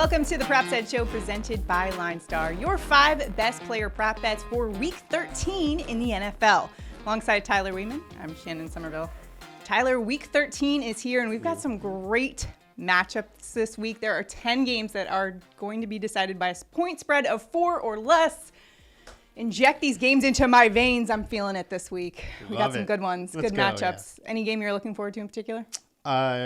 Welcome to the Props Ed Show presented by LineStar, your 5 best player prop bets for Week 13 in the NFL. Alongside Tyler Wiemann, I'm Shannon Sommerville. Tyler, Week 13 is here, and we've got some great matchups this week. There are 10 games that are going to be decided by a point spread of 4 or less. Inject these games into my veins. I'm feeling it this week. We got some good ones, good matchups. Yeah. Any game you're looking forward to in particular?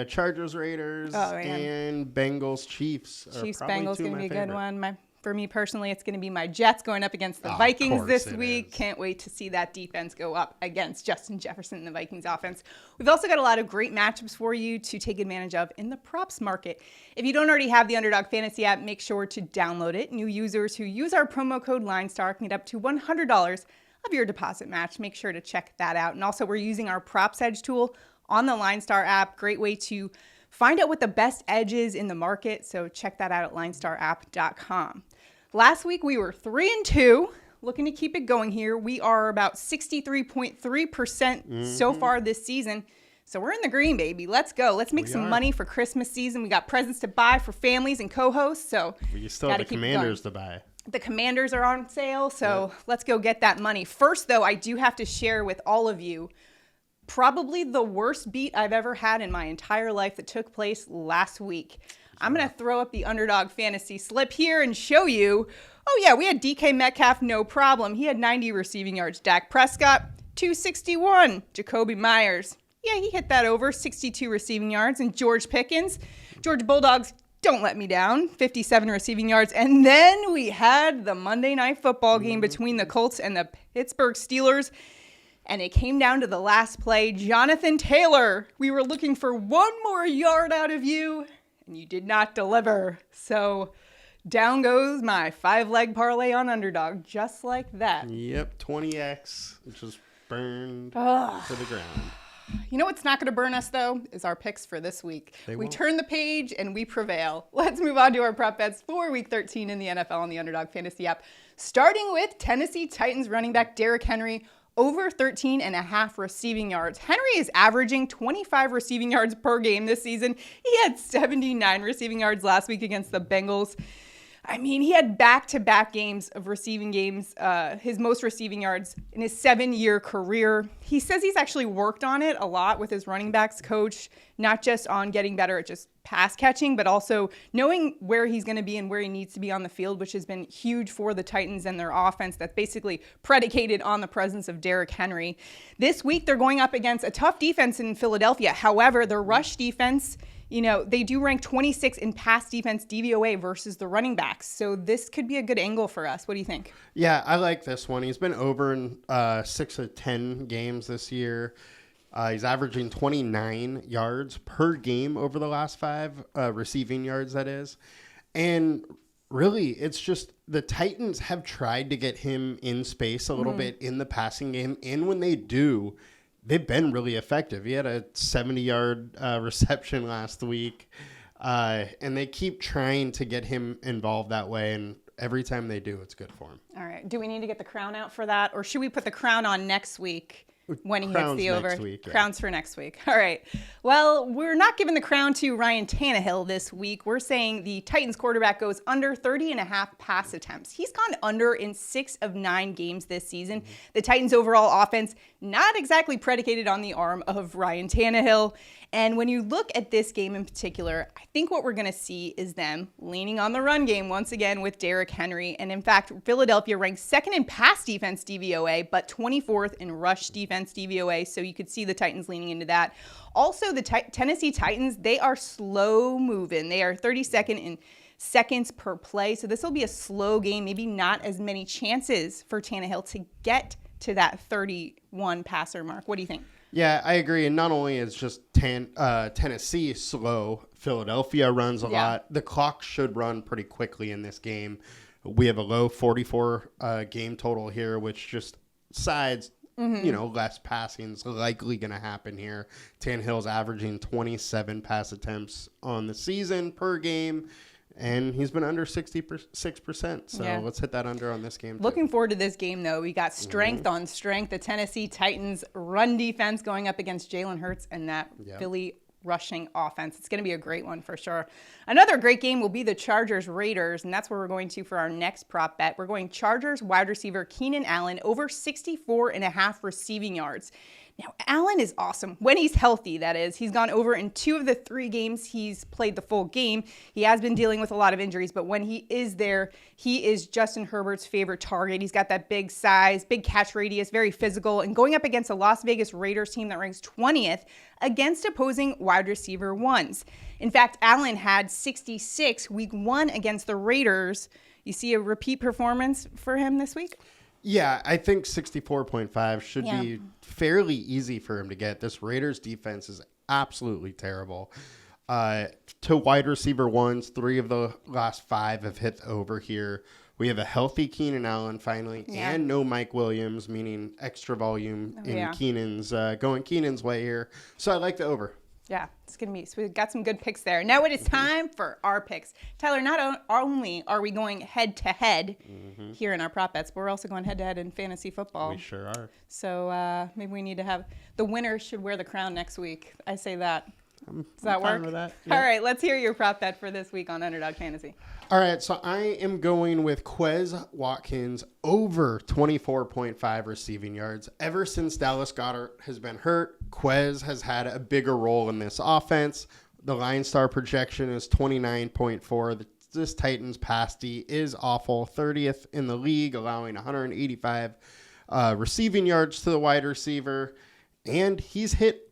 Chargers, Raiders, and Bengals, Chiefs. Chiefs, Bengals going to be a good one. For me personally, it's going to be my Jets going up against the Vikings this week. Can't wait to see that defense go up against Justin Jefferson and the Vikings offense. We've also got a lot of great matchups for you to take advantage of in the props market. If you don't already have the Underdog Fantasy app, make sure to download it. New users who use our promo code LineStar can get up to $100 of your deposit match. Make sure to check that out. And also, we're using our Props Edge tool on the LineStar app. Great way to find out what the best edge is in the market. So check that out at linestarapp.com. Last week we were 3-2, looking to keep it going here. We are about 63.3% so far this season. So we're in the green, baby. Let's go. Let's make some money for Christmas season. We got presents to buy for families and co-hosts. So we still have the Commanders to buy. The Commanders are on sale. So let's go get that money. First, though, I do have to share with all of you probably the worst beat I've ever had in my entire life that took place last week. I'm going to throw up the Underdog Fantasy slip here and show you. Oh, yeah, we had DK Metcalf, no problem. He had 90 receiving yards. Dak Prescott, 261. Jacoby Myers, yeah, he hit that over, 62 receiving yards. And George Pickens, Georgia Bulldogs, don't let me down, 57 receiving yards. And then we had the Monday Night Football game between the Colts and the Pittsburgh Steelers. And it came down to the last play. Jonathan Taylor, we were looking for one more yard out of you, and you did not deliver. So down goes my 5-leg parlay on Underdog, just like that. Yep, 20x, which was burned to the ground. You know what's not going to burn us, though, is our picks for this week. We turn the page and we prevail. Let's move on to our prop bets for Week 13 in the NFL on the Underdog Fantasy app. Starting with Tennessee Titans running back Derrick Henry, over 13.5 receiving yards. Henry is averaging 25 receiving yards per game this season. He had 79 receiving yards last week against the Bengals. I mean, he had back-to-back games of receiving games, his most receiving yards in his 7-year career. He says he's actually worked on it a lot with his running backs coach, not just on getting better at just pass catching, but also knowing where he's going to be and where he needs to be on the field, which has been huge for the Titans and their offense that's basically predicated on the presence of Derrick Henry. This week, they're going up against a tough defense in Philadelphia. However, their rush defense, you know, they do rank 26 in pass defense DVOA versus the running backs. So this could be a good angle for us. What do you think? Yeah, I like this one. He's been over in 6 of 10 games this year. He's averaging 29 yards per game over the last 5 receiving yards, that is. And really, it's just the Titans have tried to get him in space a little bit in the passing game. And when they do, they've been really effective. He had a 70-yard reception last week, and they keep trying to get him involved that way, and every time they do, it's good for him. All right. Do we need to get the crown out for that, or should we put the crown on next week when he hits the over? Crowns for next week. All right. Well, we're not giving the crown to Ryan Tannehill this week. We're saying the Titans quarterback goes under 30.5 pass attempts. He's gone under in 6 of 9 games this season. The Titans' overall offense, not exactly predicated on the arm of Ryan Tannehill. And when you look at this game in particular, I think what we're going to see is them leaning on the run game once again with Derrick Henry. And in fact, Philadelphia ranks 2nd in pass defense DVOA, but 24th in rush defense DVOA. So you could see the Titans leaning into that. Also, the Tennessee Titans, they are slow moving. They are 32nd in seconds per play. So this will be a slow game, maybe not as many chances for Tannehill to get to that 31 passer mark. What do you think? Yeah, I agree. And not only is just Tennessee slow, Philadelphia runs a lot. The clock should run pretty quickly in this game. We have a low 44 game total here, which just sides, less passing is likely going to happen here. Tannehill's averaging 27 pass attempts on the season per game. And he's been under 66%. So let's hit that under on this game, too. Looking forward to this game, though. We got strength on strength. The Tennessee Titans run defense going up against Jalen Hurts and that Philly rushing offense. It's going to be a great one for sure. Another great game will be the Chargers-Raiders, and that's where we're going to for our next prop bet. We're going Chargers wide receiver Keenan Allen over 64.5 receiving yards. Now, Allen is awesome. When he's healthy, that is. He's gone over in 2 of the 3 games he's played the full game. He has been dealing with a lot of injuries, but when he is there, he is Justin Herbert's favorite target. He's got that big size, big catch radius, very physical, and going up against a Las Vegas Raiders team that ranks 20th against opposing wide receiver ones. In fact, Allen had 66 week 1 against the Raiders. You see a repeat performance for him this week? Yeah, I think 64.5 should be fairly easy for him to get. This Raiders defense is absolutely terrible. To wide receiver ones, 3 of the last 5 have hit over here. We have a healthy Keenan Allen finally, and no Mike Williams, meaning extra volume in Keenan's going Keenan's way here. So I like the over. Yeah, it's going to be, so we've got some good picks there. Now it is time for our picks. Tyler, not only are we going head-to-head here in our prop bets, but we're also going head-to-head in fantasy football. We sure are. So maybe we need to have, the winner should wear the crown next week. I say that. Does that fine work? with that. Yeah. All right, let's hear your prop bet for this week on Underdog Fantasy. All right, so I am going with Quez Watkins over 24.5 receiving yards. Ever since Dallas Goedert has been hurt, Quez has had a bigger role in this offense. The LineStar projection is 29.4. This Titans pass D is awful, 30th in the league, allowing 185 receiving yards to the wide receiver, and he's hit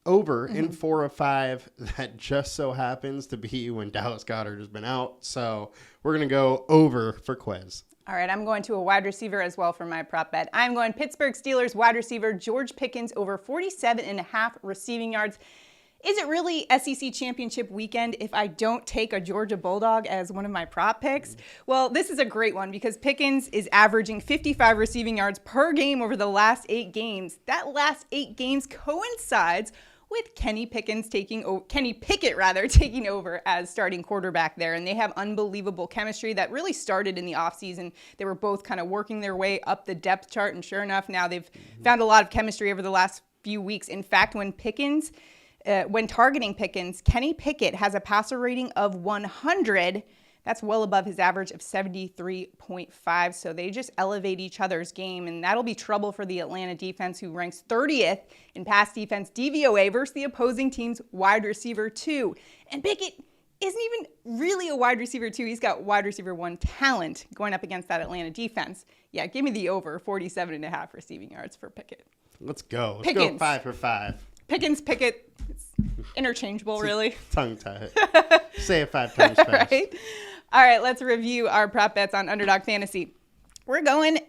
over in 4 of 5. That just so happens to be when Dallas Goedert has been out. So we're going to go over for Quez. All right, I'm going to a wide receiver as well for my prop bet. I'm going Pittsburgh Steelers wide receiver George Pickens over 47.5 receiving yards. Is it really SEC championship weekend if I don't take a Georgia Bulldog as one of my prop picks? Well, this is a great one because Pickens is averaging 55 receiving yards per game over the last 8 games. That last 8 games coincides with Kenny Pickett taking over as starting quarterback there. And they have unbelievable chemistry that really started in the offseason. They were both kind of working their way up the depth chart. And sure enough, now they've found a lot of chemistry over the last few weeks. In fact, when targeting Pickens, Kenny Pickett has a passer rating of 100. That's well above his average of 73.5. So they just elevate each other's game, and that'll be trouble for the Atlanta defense, who ranks 30th in pass defense DVOA versus the opposing team's wide receiver 2. And Pickett isn't even really a wide receiver 2. He's got wide receiver 1 talent going up against that Atlanta defense. Yeah, give me the over 47.5 receiving yards for Pickett. Let's go. Let's Pickens. go 5 for 5. Pickens, Pickett, it's interchangeable, really. Tongue tie. Say it 5 times fast. Right? All right, let's review our prop bets on Underdog Fantasy. We're going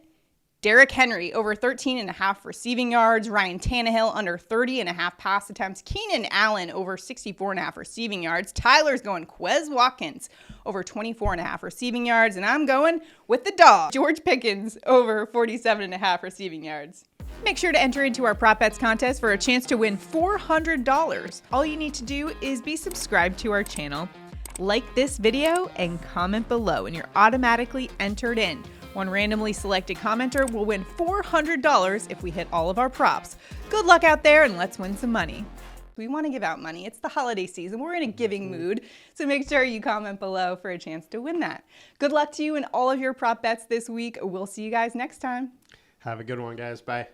Derrick Henry over 13.5 receiving yards, Ryan Tannehill under 30.5 pass attempts, Keenan Allen over 64.5 receiving yards, Tyler's going Quez Watkins over 24.5 receiving yards, and I'm going with the dog, George Pickens over 47.5 receiving yards. Make sure to enter into our prop bets contest for a chance to win $400. All you need to do is be subscribed to our channel, like this video, and comment below, and you're automatically entered in. One randomly selected commenter will win $400 if we hit all of our props. Good luck out there, and let's win some money. We want to give out money. It's the holiday season. We're in a giving mood, so make sure you comment below for a chance to win that. Good luck to you in all of your prop bets this week. We'll see you guys next time. Have a good one, guys. Bye.